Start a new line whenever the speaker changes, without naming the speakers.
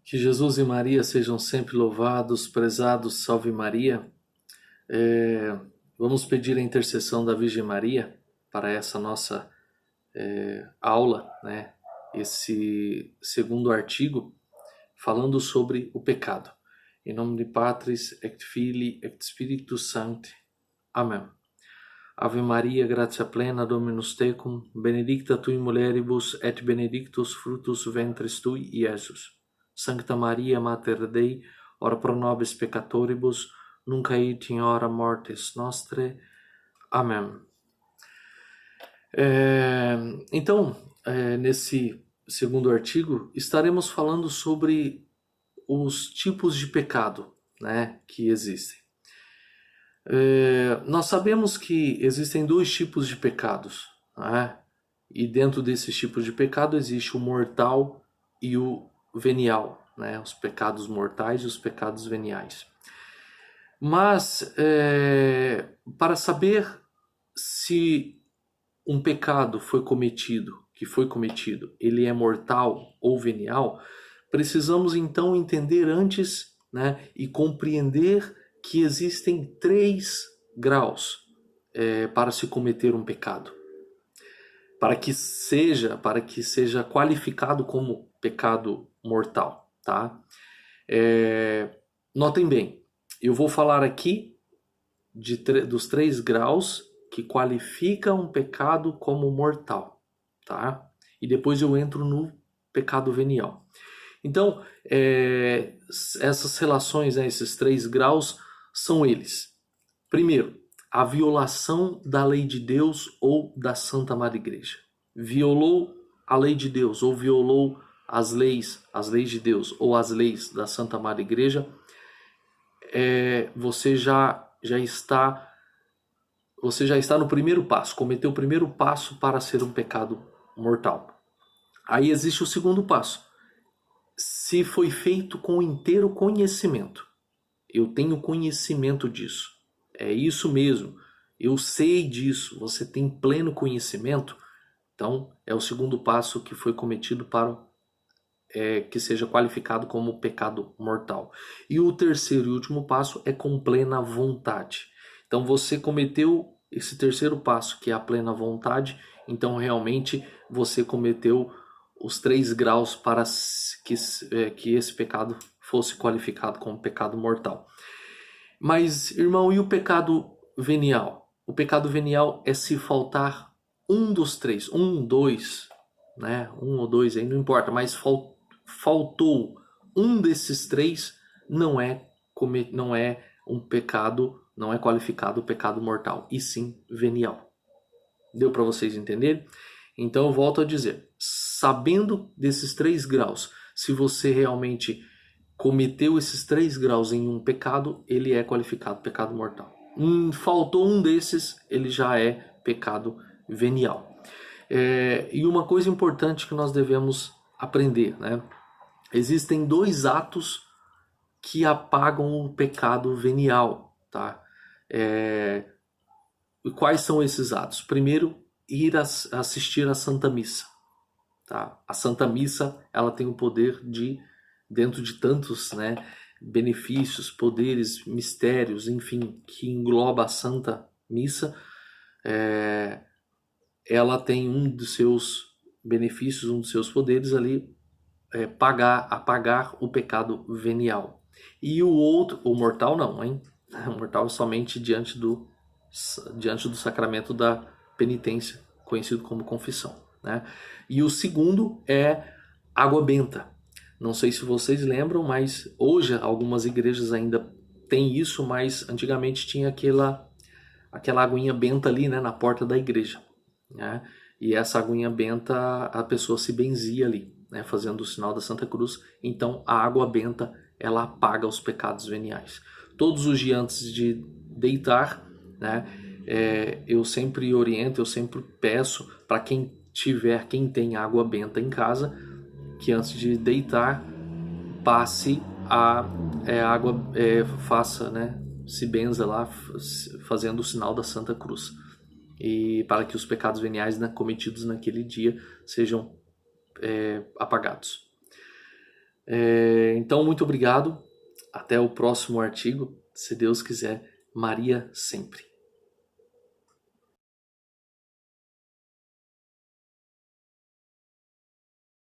Que Jesus e Maria sejam sempre louvados, prezados, salve Maria. Vamos pedir a intercessão da Virgem Maria para essa nossa aula, né? Esse segundo artigo falando sobre o pecado. Em nome de Patris, et Filii, et Spiritus Sancti. Amém. Ave Maria, gratia plena, Dominus tecum, benedicta tui mulieribus, et benedictus fructus ventris tui, Iesus. Sancta Maria, Mater Dei, ora pro nobis peccatoribus, nunc et in hora mortis nostrae. Amém. Então, nesse segundo artigo, estaremos falando sobre os tipos de pecado, né, que existem. Nós sabemos que existem dois tipos de pecados, né? E dentro desses tipos de pecado existe o mortal e o venial, né? Os pecados mortais e os pecados veniais. Mas para saber se um pecado que foi cometido, ele é mortal ou venial, precisamos então entender antes, né, e compreender que existem 3 graus para se cometer um pecado. Para que seja qualificado como pecado mortal, tá? Notem bem, eu vou falar aqui dos 3 graus que qualificam um pecado como mortal, tá? E depois eu entro no pecado venial. Então, essas relações, esses 3 graus, são eles. Primeiro, a violação da lei de Deus ou da Santa Madre Igreja. Violou a lei de Deus ou violou as leis de Deus ou as leis da Santa Madre Igreja, você já está no primeiro passo, cometeu o primeiro passo para ser um pecado mortal. Aí existe o segundo passo. Se foi feito com inteiro conhecimento. Eu tenho conhecimento disso. É isso mesmo. Eu sei disso. Você tem pleno conhecimento. Então, é o segundo passo que foi cometido para que seja qualificado como pecado mortal. E o terceiro e último passo é com plena vontade. Então, você cometeu esse terceiro passo, que é a plena vontade. Então, realmente, você cometeu os 3 graus para que esse pecado fosse qualificado como pecado mortal. Mas, irmão, e o pecado venial? O pecado venial é se faltar um dos 3, 1, 2, né? 1 ou 2 aí não importa, mas faltou um desses 3, não é um pecado, não é qualificado pecado mortal, e sim venial. Deu para vocês entenderem? Então eu volto a dizer, sabendo desses 3 graus, se você realmente cometeu esses 3 graus em um pecado, ele é qualificado pecado mortal. Faltou um desses, ele já é pecado venial. E uma coisa importante que nós devemos aprender, né? Existem 2 atos que apagam o pecado venial, tá? E quais são esses atos? Primeiro, ir assistir à Santa Missa. Tá? A Santa Missa, ela tem o poder de, dentro de tantos, né, benefícios, poderes, mistérios, enfim, que engloba a Santa Missa, ela tem um dos seus benefícios, um dos seus poderes ali, apagar o pecado venial. E o outro, o mortal não, hein? O mortal é somente diante do sacramento da penitência, conhecido como confissão, né? E o segundo é água benta. Não sei se vocês lembram, mas hoje algumas igrejas ainda têm isso, mas antigamente tinha aquela aguinha benta ali, né, na porta da igreja, né? E essa aguinha benta, a pessoa se benzia ali, né, fazendo o sinal da Santa Cruz. Então a água benta, ela apaga os pecados veniais. Todos os dias antes de deitar, né, eu sempre oriento, eu sempre peço para quem tem água benta em casa, que antes de deitar passe a água, faça, né, se benza lá, fazendo o sinal da Santa Cruz, e para que os pecados veniais, né, cometidos naquele dia sejam apagados. Então, muito obrigado. Até o próximo artigo. Se Deus quiser, Maria sempre.